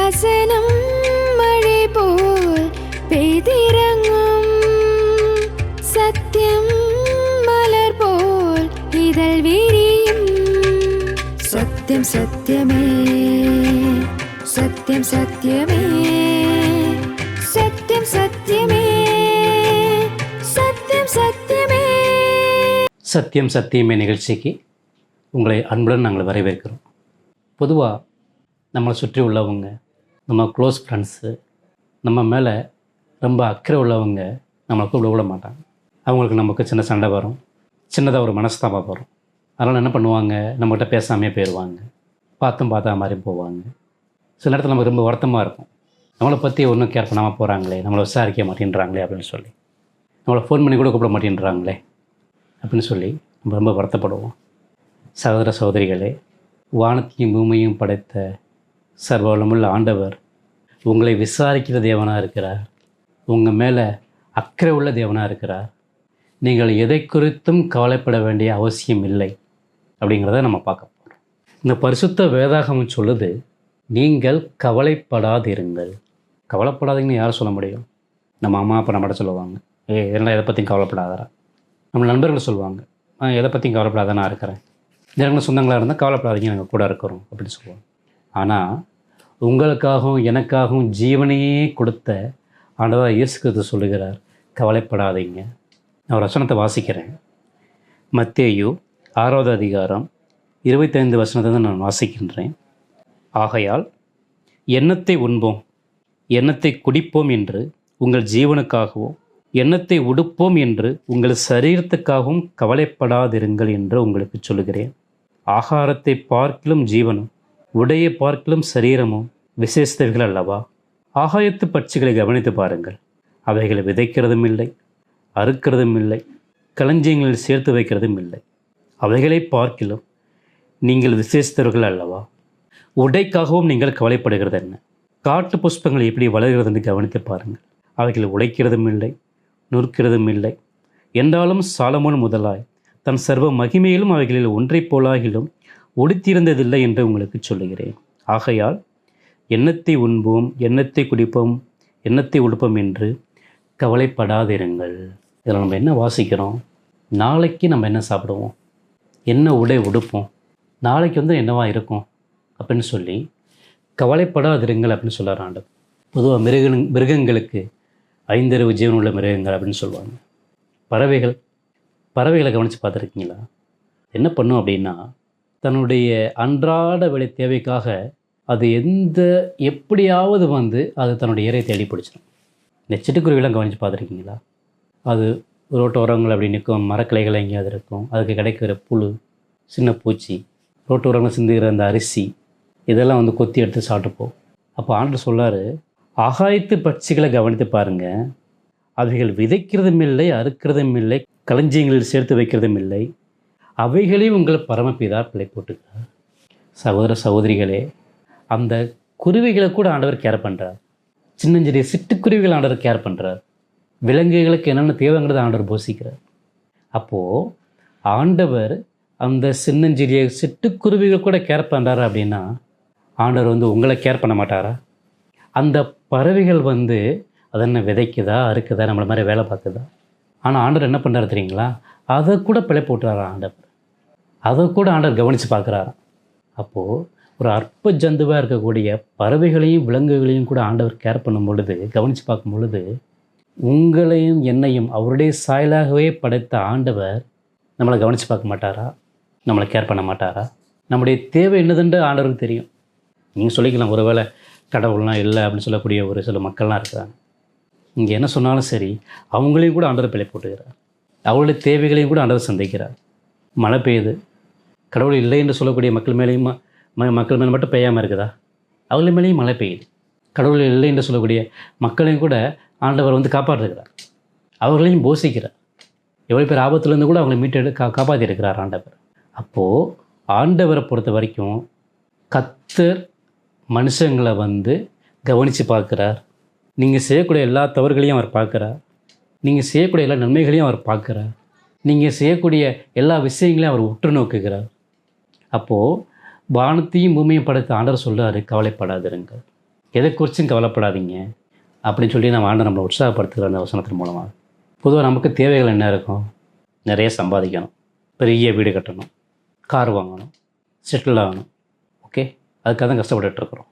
வசனம் மழை போல் பெய்திறங்கும், சத்தியம் மலர் போல் இதழ் விரியும். சத்தியம் சத்தியமே, சத்தியம் சத்தியமே, சத்தியம் சத்தியமே, சத்தியம் சத்தியமே. சத்தியம் சத்தியமே நிகழ்ச்சிக்கு உங்களை அன்புடன் நாங்கள் வரவேற்கிறோம். பொதுவாக நம்மளை சுற்றி உள்ளவங்க, நம்ம க்ளோஸ் ஃப்ரெண்ட்ஸு, நம்ம மேலே ரொம்ப அக்கறை உள்ளவங்க நம்மளை கூப்பிட விட மாட்டாங்க. அவங்களுக்கு நமக்கு சின்ன சண்டை வரும், சின்னதாக ஒரு மனஸ்தாபம் வரும். அதனால் என்ன பண்ணுவாங்க, நம்மகிட்ட பேசாமே போயிடுவாங்க, பார்த்தா மாதிரி போவாங்க. சில நேரத்தில் நமக்கு ரொம்ப வருத்தமாக இருக்கும், நம்மளை பற்றி ஒன்றும் கேர் பண்ணாமல் போகிறாங்களே, நம்மளை விசாரிக்க மாட்டேன்றாங்களே அப்படின்னு சொல்லி, நம்மளை ஃபோன் பண்ணி கூட கூப்பிட மாட்டேன்றாங்களே அப்படின்னு சொல்லி நம்ம ரொம்ப வருத்தப்படுவோம். சகோதர சகோதரிகளே, வானத்தையும் பூமியையும் படைத்த சர்வவல்லமுள்ள ஆண்டவர் உங்களை விசாரிக்கிற தேவனாக இருக்கிறார். உங்கள் மேலே அக்கறை உள்ள தேவனாக இருக்கிறார். நீங்கள் எதை குறித்தும் கவலைப்பட வேண்டிய அவசியம் இல்லை அப்படிங்கிறத நம்ம பார்க்க போகிறோம். இந்த பரிசுத்த வேதாகமம் சொல்லுது, நீங்கள் கவலைப்படாதிருங்கள். கவலைப்படாதீங்கன்னு யார் சொல்ல முடியும்? நம்ம அம்மா அப்பா நம்மகிட்ட சொல்லுவாங்க, எல்லாம் எதை பற்றியும் கவலைப்படாதரா. நம்ம நண்பர்கள் சொல்லுவாங்க, எதை பற்றியும் கவலைப்படாத, நான் இருக்கிறேன். எனக்கு சொந்தங்களாக இருந்தால் கவலைப்படாதீங்க, நாங்கள் கூட இருக்கிறோம் அப்படின்னு சொல்லுவாங்க. ஆனால் உங்களுக்காகவும் எனக்காகவும் ஜீவனையே கொடுத்த ஆண்டவர் இயேசு கிறிஸ்து சொல்லுகிறார், கவலைப்படாதீங்க. நான் ஒரு வசனத்தை வாசிக்கிறேன். மத்தேயு 6வது அதிகாரம் 25 வசனத்தை நான் வாசிக்கின்றேன். ஆகையால் எண்ணத்தை உண்போம், எண்ணத்தை குடிப்போம் என்று உங்கள் ஜீவனுக்காகவும், எண்ணத்தை உடுப்போம் என்று உங்கள் சரீரத்துக்காகவும் கவலைப்படாதிருங்கள் என்று உங்களுக்கு சொல்லுகிறேன். ஆகாரத்தை பார்க்கிலும் ஜீவனும், உடையை பார்க்கிலும் சரீரமும் விசேஷத்தவைகள் அல்லவா? ஆகாயத்து பட்சிகளை கவனித்து பாருங்கள். அவைகளை விதைக்கிறதும் இல்லை, அறுக்கிறதும் இல்லை, களஞ்சியங்களில் சேர்த்து வைக்கிறதும் இல்லை. அவைகளை பார்க்கிலும் நீங்கள் விசேஷத்தவர்கள் அல்லவா? உடைக்காகவும் நீங்கள் கவலைப்படுகிறது என்ன? காட்டு புஷ்பங்கள் எப்படி வளர்கிறது என்று கவனித்து பாருங்கள். அவைகள் உடைக்கிறதும் இல்லை, நுறுக்கிறதும் இல்லை. என்றாலும் சாலமோன் முதலாய் தன் சர்வ மகிமையிலும் அவைகளில் ஒன்றைப் போலாகிலும் உடுத்தியிருந்ததில்லை என்று உங்களுக்கு சொல்லுகிறேன். ஆகையால் எண்ணத்தை உண்போம், எண்ணத்தை குடிப்போம், எண்ணத்தை உடுப்போம் என்று கவலைப்படாதிருங்கள். இதில் நம்ம என்ன வாசிக்கிறோம்? நாளைக்கு நம்ம என்ன சாப்பிடுவோம், என்ன உடை உடுப்போம், நாளைக்கு என்னவா இருக்கும் அப்படின்னு சொல்லி கவலைப்படாதிருங்கள் அப்படின்னு சொல்கிறார் ஆண்டவர். பொதுவாக மிருகங்களுக்கு 5 அறிவு ஜீவனுள்ள மிருகங்கள் அப்படின்னு சொல்லுவாங்க. பறவைகளை கவனித்து பார்த்துருக்கீங்களா? என்ன பண்ணும் அப்படின்னா, தன்னுடைய அன்றாட வேலை தேவைக்காக அது எப்படியாவது அது தன்னுடைய இரையை தேடி பிடிச்சிடும். இந்த சிட்டுக்குருவிலாம் கவனித்து பார்த்துருக்கீங்களா? அது ரோட்டோரங்கள் அப்படி நிற்கும், மரக்கிளைகள் எங்கேயாவது இருக்கும், அதுக்கு கிடைக்கிற புழு, சின்ன பூச்சி, ரோட்டோரங்கள் சிந்துகிற அந்த அரிசி, இதெல்லாம் கொத்தி எடுத்து சாப்பிட்டுப்போம். அப்போ ஆண்டவர் சொல்லார், ஆகாயத்து பட்சிகளை கவனித்து பாருங்கள். அவைகள் விதைக்கிறதும் இல்லை, அறுக்கிறதும் இல்லை, களஞ்சியங்களில் சேர்த்து வைக்கிறதும் இல்லை. அவைகளையும் உங்கள் பரமபிதா பிள்ளை போட்டுக்கிறார். சகோதர சகோதரிகளே, அந்த குருவிகளை கூட ஆண்டவர் கேர் பண்ணுறார். சின்னஞ்சிறிய சிட்டுக்குருவிகள் ஆண்டவர் கேர் பண்ணுறார். விலங்குகளுக்கு என்னென்ன தேவைங்கிறத ஆண்டவர் போசிக்கிறார். அப்போது ஆண்டவர் அந்த சின்னஞ்சிறிய சிட்டுக்குருவிகள் கூட கேர் பண்ணுறாரு அப்படின்னா, ஆண்டவர் உங்களை கேர் பண்ண மாட்டாரா? அந்த பறவைகள் அதென்ன விதைக்குதா, அறுக்குதா, நம்மளை மாதிரி வேலை பார்க்குதா? ஆனால் ஆண்டவர் என்ன பண்ணுறாரு தெரியுங்களா? அதை கூட பிழை போட்டுறாரா ஆண்டவர். அதை கூட ஆண்டவர் கவனித்து பார்க்குறாராம். அப்போது ஒரு அற்ப ஜந்துவாக இருக்கக்கூடிய பறவைகளையும் விலங்குகளையும் கூட ஆண்டவர் கேர் பண்ணும் பொழுது, கவனித்து பார்க்கும் பொழுது, உங்களையும் என்னையும் அவருடைய சாயலாகவே படைத்த ஆண்டவர் நம்மளை கவனித்து பார்க்க மாட்டாரா? நம்மளை கேர் பண்ண மாட்டாரா? நம்முடைய தேவை என்னதுன்ற ஆண்டவருக்கு தெரியும். நீங்கள் சொல்லிக்கலாம், ஒருவேளை கடவுள்லாம் இல்லை அப்படின்னு சொல்லக்கூடிய ஒரு சில மக்கள்லாம் இருக்கிறாங்க. இங்கே என்ன சொன்னாலும் சரி, அவங்களையும் கூட ஆண்டவர் பிழை போட்டுக்கிறார். அவங்களுடைய தேவைகளையும் கூட ஆண்டவர் சந்திக்கிறார். மழை பெய்யுது, கடவுள் இல்லை என்று சொல்லக்கூடிய மக்கள் மேலேயும் மக்கள் மேலே மட்டும் பெய்யாமல் இருக்குதா? அவங்கள மேலேயும் மழை பெய்யுது. கடவுள் இல்லை என்று சொல்லக்கூடிய மக்களையும் கூட ஆண்டவர் காப்பாற்றுகிறார். அவர்களையும் போஷிக்கிறார். எவ்வளோ பேர் ஆபத்துலேருந்து கூட அவங்களை மீட்டு காப்பாற்றிருக்கிறார் ஆண்டவர். அப்போது ஆண்டவரை பொறுத்த வரைக்கும் கர்த்தர் மனுஷங்களை கவனித்து பார்க்குறார். நீங்கள் செய்யக்கூடிய எல்லா தவறுகளையும் அவர் பார்க்குறார். நீங்கள் செய்யக்கூடிய எல்லா நன்மைகளையும் அவர் பார்க்குறார். நீங்கள் செய்யக்கூடிய எல்லா விஷயங்களையும் அவர் உற்று நோக்குகிறார். அப்போது வானத்தையும் பூமியும் படைத்த ஆண்டவர் சொல்கிறாரு, கவலைப்படாதிருங்கள். எதை குறிச்சும் கவலைப்படாதீங்க அப்படின்னு சொல்லி நம்ம ஆண்டு நம்மளை உற்சாகப்படுத்துகிற அந்த வசனத்தின் மூலமாக. பொதுவாக நமக்கு தேவைகள் என்ன இருக்கும்? நிறைய சம்பாதிக்கணும், பெரிய வீடு கட்டணும், கார் வாங்கணும், செட்டில் ஆகணும். ஓகே, அதுக்காக தான் கஷ்டப்பட்டுருக்குறோம்.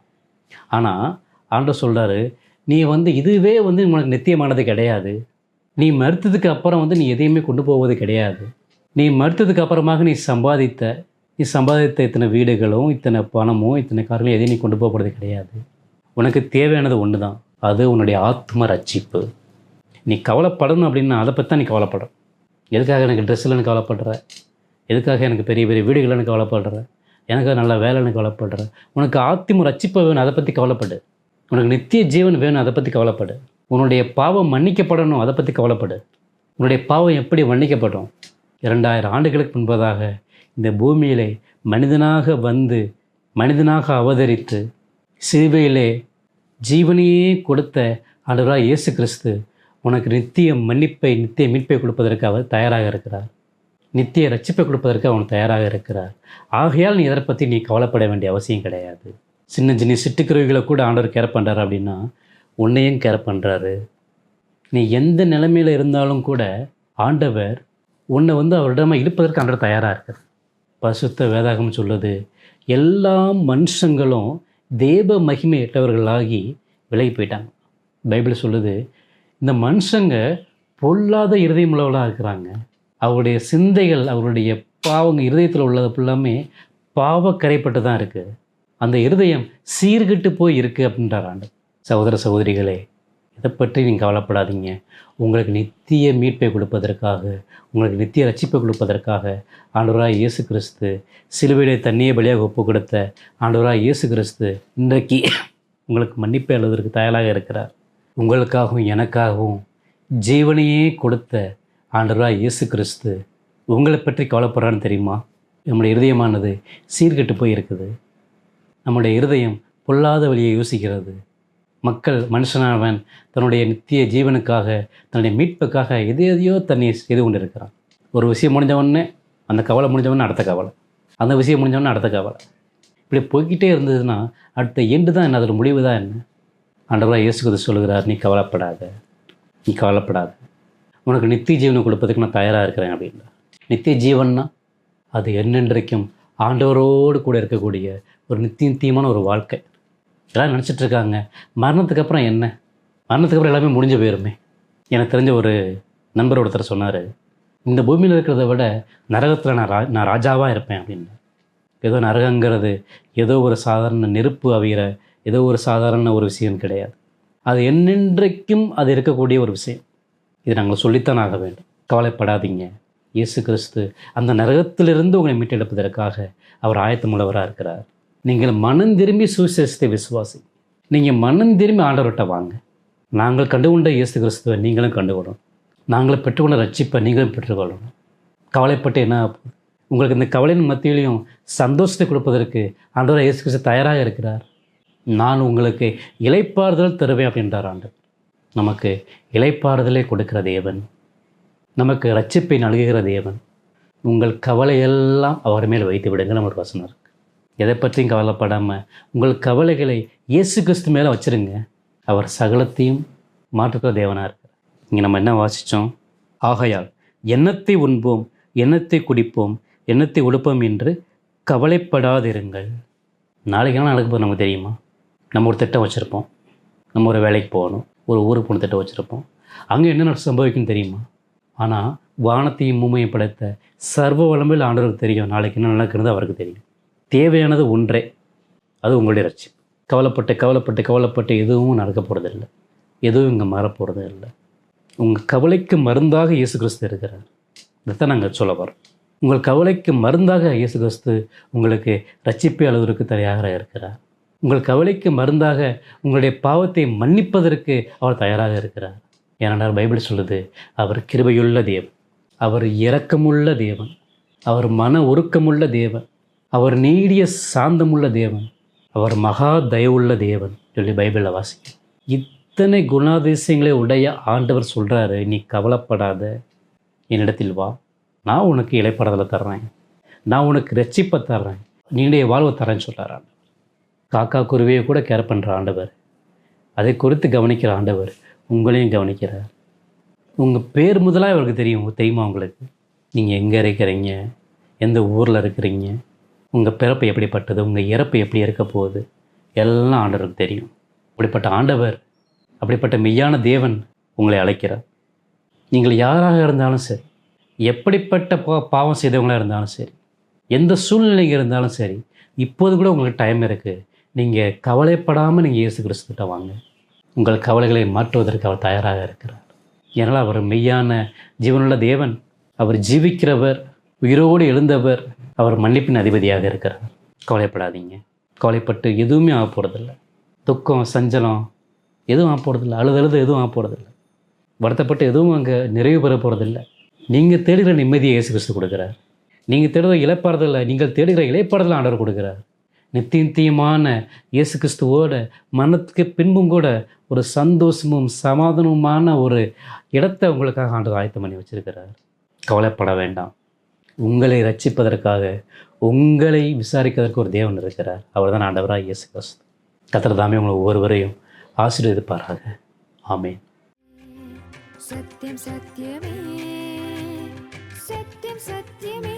ஆனால் ஆண்டவர் சொல்கிறாரு, நீ இதுவே உனக்கு நித்தியமானது கிடையாது. நீ மறுத்ததுக்கு அப்புறம் நீ எதையுமே கொண்டு போவது கிடையாது. நீ மறுத்ததுக்கு அப்புறமாக நீ சம்பாதித்த இத்தனை வீடுகளும் இத்தனை பணமும் இத்தனை கார்களும் எதையும் நீ கொண்டு போகிறது கிடையாது. உனக்கு தேவையானது ஒன்று தான், அது உன்னுடைய ஆத்ம ரட்சிப்பு. நீ கவலைப்படணும் அப்படின்னா அதை பற்றி தான் நீ கவலைப்படுற. எதுக்காக எனக்கு ட்ரெஸ் இல்லைன்னு கவலைப்படுற? எதுக்காக எனக்கு பெரிய பெரிய வீடுகள்னு கவலைப்படுற? எனக்கு நல்ல வேலைன்னு கவலைப்படுற? உனக்கு ஆத்ம ரட்சிப்பு வேணும், அதை பற்றி கவலைப்படு. உனக்கு நித்திய ஜீவன் வேணும், அதை பற்றி கவலைப்படு. உன்னுடைய பாவம் மன்னிக்கப்படணும், அதை பற்றி கவலைப்படு. உன்னுடைய பாவம் எப்படி மன்னிக்கப்படும்? 2000 ஆண்டுகளுக்கு முன்பதாக இந்த பூமியிலே மனிதனாக அவதரித்து சிலுவையிலே ஜீவனையே கொடுத்த ஆண்டவராக இயேசு கிறிஸ்து உனக்கு நித்திய மன்னிப்பை, நித்திய மீட்பை கொடுப்பதற்கு அவர் தயாராக இருக்கிறார். நித்திய ரட்சிப்பை கொடுப்பதற்கு அவன் தயாராக இருக்கிறார். ஆகையால் நீ எதை பற்றி நீ கவலைப்பட வேண்டிய அவசியம் கிடையாது. சின்ன சிட்டுக்குருவிகளை கூட ஆண்டவர் கேர் பண்ணுறாரு அப்படின்னா உன்னையும் கேர் பண்ணுறாரு. நீ எந்த நிலைமையில் இருந்தாலும் கூட ஆண்டவர் உன்னை அவரிடமா இருப்பதற்கு ஆண்டவர் தயாராக இருக்கார். பரிசுத்த வேதாகம் சொல்லுது, எல்லா மனுஷங்களும் தேவ மகிமையற்றவர்களாகி விலகி போயிட்டாங்க. பைபிள் சொல்லுது, இந்த மனுஷங்க பொல்லாத இருதயம் உள்ளவர்களாக இருக்கிறாங்க. அவருடைய சிந்தைகள், அவருடைய பாவங்க இருதயத்தில் உள்ளது ஃபுல்லாமே பாவக்கரைப்பட்டு தான் இருக்குது. அந்த இருதயம் சீர்கெட்டு போய் இருக்குது அப்படின்றார் ஆண்டவர். சகோதர சகோதரிகளே, இதை பற்றி நீங்கள் கவலைப்படாதீங்க. உங்களுக்கு நித்திய மீட்பை கொடுப்பதற்காக, உங்களுக்கு நித்திய ரட்சிப்பை கொடுப்பதற்காக ஆண்டவராக இயேசு கிறிஸ்து சிலுவையிலே தண்ணியை பலியாக ஒப்பு கொடுத்த ஆண்டவராக இயேசு கிறிஸ்து இன்றைக்கு உங்களுக்கு மன்னிப்பை எழுதுவதற்கு தயாராக இருக்கிறார். உங்களுக்காகவும் எனக்காகவும் ஜீவனையே கொடுத்த ஆண்டவராக இயேசு கிறிஸ்து உங்களை பற்றி கவலைப்படுறான்னு தெரியுமா? நம்முடைய இருதயமானது சீர்கெட்டு போய் இருக்குது. நம்முடைய இருதயம் பொல்லாத வழியை யோசிக்கிறது. மனுஷனானவன் தன்னுடைய நித்திய ஜீவனுக்காக, தன்னுடைய மீட்புக்காக எதையோ தன்னை செய்து கொண்டு இருக்கிறான். ஒரு விஷயம் முடிஞ்சவொடனே அந்த கவலை முடிஞ்சவொடனே அடுத்த கவலை, அந்த விஷயம் முடிஞ்சவொடனே அடுத்த கவலை. இப்படி போய்கிட்டே இருந்ததுன்னா அடுத்த எண்டு தான் என்ன, அதோட முடிவு தான் என்ன? ஆண்டவராக இயேசு கிறிஸ்து சொல்கிறார், நீ கவலைப்படாத, உனக்கு நித்திய ஜீவனை கொடுப்பதுக்கு நான் தயாராக இருக்கிறேன் அப்படின்னா. நித்திய ஜீவன்னா அது என்னென்றைக்கும் ஆண்டவரோடு கூட இருக்கக்கூடிய ஒரு நித்தியமான ஒரு வாழ்க்கை. எல்லாம் நினச்சிட்ருக்காங்க மரணத்துக்கு அப்புறம் என்ன, மரணத்துக்கு அப்புறம் எல்லாமே முடிஞ்சு போயிருமே. எனக்கு தெரிஞ்ச ஒரு நண்பர் ஒருத்தர் சொன்னார், இந்த பூமியில் இருக்கிறத விட நரகத்தில் நான் ராஜாவாக இருப்பேன் அப்படின்னு. ஏதோ நரகங்கிறது ஏதோ ஒரு சாதாரண நெருப்பு அவிகிற ஏதோ ஒரு சாதாரண ஒரு விஷயம் கிடையாது. அது என்னென்றைக்கும் அது இருக்கக்கூடிய ஒரு விஷயம். இது நாங்கள் சொல்லித்தான் ஆக வேண்டும். கவலைப்படாதீங்க. இயேசு கிறிஸ்து அந்த நரகத்திலிருந்து உங்களை மீட்டெடுப்பதற்காக அவர் ஆயத்தமுள்ளவராக இருக்கிறார். நீங்கள் மனம் திரும்பி சுவிசேஷத்தை விசுவாசி. நீங்கள் மனம் திரும்பி ஆண்டவர்கிட்ட வாங்க. நாங்கள் கண்டுகொண்ட இயேசு கிறிஸ்துவை நீங்களும் கண்டுகொள்ளணும். நாங்கள் பெற்றுக்கொண்ட ரட்சிப்பை நீங்களும் பெற்றுக்கொள்ளணும். கவலைப்பட்டு என்ன ஆகும்? உங்களுக்கு இந்த கவலையின் மத்தியிலையும் சந்தோஷத்தை கொடுப்பதற்கு ஆண்டவர் இயேசு கிறிஸ்து தயாராக இருக்கிறார். நான் உங்களுக்கு இளைப்பாறுதல் தருவேன் அப்படின்றார் ஆண்டவர். நமக்கு இளைப்பாறுதலை கொடுக்கிற தேவன், நமக்கு ரட்சிப்பை நல்குகிற தேவன். உங்கள் கவலையெல்லாம் அவர் மேல் வைத்து விடுங்க. நம்ம ஒரு வசனம் இருக்குது. எதை பற்றியும் கவலைப்படாமல் உங்கள் கவலைகளை இயேசு கிறிஸ்து மேலே வச்சுருங்க. அவர் சகலத்தையும் மாற்றுக்கிற தேவனாக இருக்கிறார். இங்கே நம்ம என்ன வாசித்தோம்? ஆகையால் எண்ணத்தை உண்போம், எண்ணத்தை குடிப்போம், எண்ணத்தை உடுப்போம் என்று கவலைப்படாதிருங்கள். நாளைக்கு என்ன நடக்க போது நமக்கு தெரியுமா? நம்ம ஒரு திட்டம் வச்சுருப்போம். நம்ம ஒரு வேலைக்கு போகணும், ஒரு ஊருக்கு போன திட்டம் வச்சுருப்போம். அங்கே என்ன சம்பவிக்குன்னு தெரியுமா? ஆனால் வானத்தையும் பூமியையும் படைத்த சர்வ வல்லமையுள்ள ஆண்டவருக்கு தெரியும் நாளைக்கு என்ன நடக்கிறது அவருக்கு தெரியும். தேவையானது ஒன்றே, அது உங்களுடைய ரட்சிப்பு. கவலைப்பட்டு எதுவும் நடக்க போகிறதில்லை, எதுவும் இங்கே மாறப்போகிறது இல்லை. உங்கள் கவலைக்கு மருந்தாக இயேசு கிறிஸ்து இருக்கிறார். இதைத்தான் நாங்கள் சொல்ல வரோம். உங்கள் கவலைக்கு மருந்தாக இயேசு கிறிஸ்து உங்களுக்கு ரட்சிப்பை அளவிற்கு தயாராக இருக்கிறார். உங்கள் கவலைக்கு மருந்தாக உங்களுடைய பாவத்தை மன்னிப்பதற்கு அவர் தயாராக இருக்கிறார். ஏனென்றால் பைபிள் சொல்லுது, அவர் கிருபையுள்ள தேவன், அவர் இரக்கமுள்ள தேவன், அவர் மன உருக்கமுள்ள தேவன், அவர் நீடிய சாந்தமுள்ள தேவன், அவர் மகா தயவுள்ள தேவன் சொல்லி பைபிளில் வாசிக்கும். இத்தனை குணாதிசயங்களை உடைய ஆண்டவர் சொல்கிறாரு, நீ கவலைப்படாத, என்னிடத்தில் வா, நான் உனக்கு இளைப்பாறுதலை தர்றேன், நான் உனக்கு ரட்சிப்பை தர்றேன், நீடைய வாழ்வை தரேன்னு சொல்கிறார் ஆண்டவர். காக்கா குருவியை கூட கேர் பண்ணுற ஆண்டவர் அதை குறித்து கவனிக்கிற ஆண்டவர் உங்களையும் கவனிக்கிறார். உங்கள் பேர் முதலாக அவருக்கு தெரியுமா உங்களுக்கு? நீங்கள் எங்கே இருக்கிறீங்க, எந்த ஊரில் இருக்கிறீங்க, உங்கள் பிறப்பு எப்படிப்பட்டது, உங்கள் இறப்பு எப்படி இருக்க போகுது, எல்லாம் ஆண்டவருக்கு தெரியும். அப்படிப்பட்ட ஆண்டவர், அப்படிப்பட்ட மெய்யான தேவன் உங்களை அழைக்கிறார். நீங்கள் யாராக இருந்தாலும் சரி, எப்படிப்பட்ட பாவம் செய்தவங்களாக இருந்தாலும் சரி, எந்த சூழ்நிலைங்க இருந்தாலும் சரி, இப்போது கூட உங்களுக்கு டைம் இருக்குது. நீங்கள் கவலைப்படாமல் நீங்கள் இயேசு கிறிஸ்துக்கிட்ட வாங்க. உங்கள் கவலைகளை மாற்றுவதற்கு அவர் தயாராக இருக்கிறார். ஏனால் அவர் மெய்யான ஜீவனுள்ள தேவன், அவர் ஜீவிக்கிறவர், உயிரோடு எழுந்தவர், அவர் மன்னிப்பின் அதிபதியாக இருக்கிறார். கவலைப்படாதீங்க. கவலைப்பட்டு எதுவுமே ஆக போகிறதில்ல. துக்கம், சஞ்சலம் எதுவும் ஆக போகிறதில்ல. அழுது எதுவும் ஆக போகிறதில்ல. வருத்தப்பட்டு எதுவும் அங்கே நிறைவு பெற போகிறதில்ல. நீங்கள் தேடுகிற நிம்மதியை இயேசு கிறிஸ்து கொடுக்குறார். நீங்கள் தேடுகிற இளைப்பாறுதல், நீங்கள் தேடுகிற இளைப்பாறுதல் ஆண்டவர் கொடுக்குறார். நித்தியமான இயேசு கிறிஸ்துவோட மனத்துக்கு பின்பும் கூட ஒரு சந்தோஷமும் சமாதானமுமான ஒரு இடத்தை உங்களுக்காக ஆண்டவர் ஆயத்தம் பண்ணி வச்சிருக்கிறார். கவலைப்பட வேண்டாம். உங்களை ரட்சிப்பதற்காக, உங்களை விசாரிப்பதற்கு ஒரு தேவன் இருக்கிறார். அவர் தான் ஆண்டவராக இயேசு கிறிஸ்து. கர்த்தர் தாமே உங்களை ஒவ்வொருவரையும் ஆசீர்வதிப்பாராக. ஆமென். சத்தியம் சத்தியமே, சத்தியம் சத்தியமே.